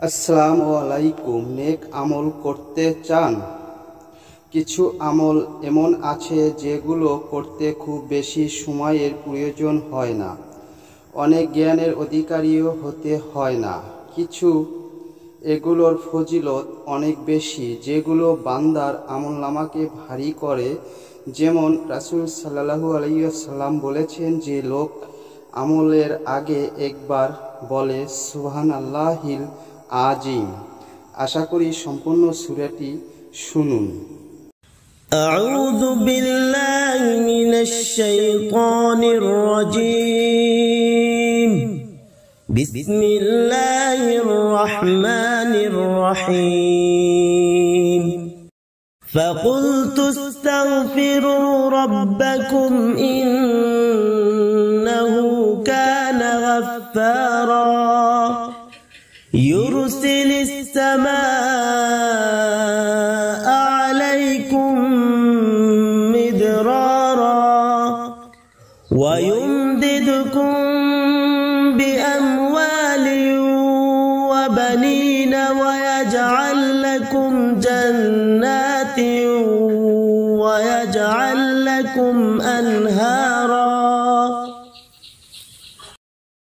আসসালামু আলাইকুম। নেক আমল করতে চান? কিছু আমল এমন আছে যেগুলো করতে খুব বেশি সময়ের প্রয়োজন হয় না, অনেক জ্ঞানের অধিকারীও হতে হয় না। কিছু এগুলোর ফজিলত অনেক বেশি, যেগুলো বান্দার আমলনামাকে ভারী করে। যেমন রাসূল সাল্লাল্লাহু আলাইহি ওয়াসাল্লাম বলেছেন যে লোক আমলের আগে একবার বলে সুবহানাল্লাহিল আজিম। আশা করি সম্পূর্ণ সূরাটি শুনুন। أعوذ بالله من الشيطان الرجيم. بسم الله الرحمن الرحيم. فقلت استغفروا ربكم إنه كان غفارا يرسل السماء عليكم مدرارا ويمددكم بأموال وبنين ويجعل لكم جنات ويجعل لكم أنهارا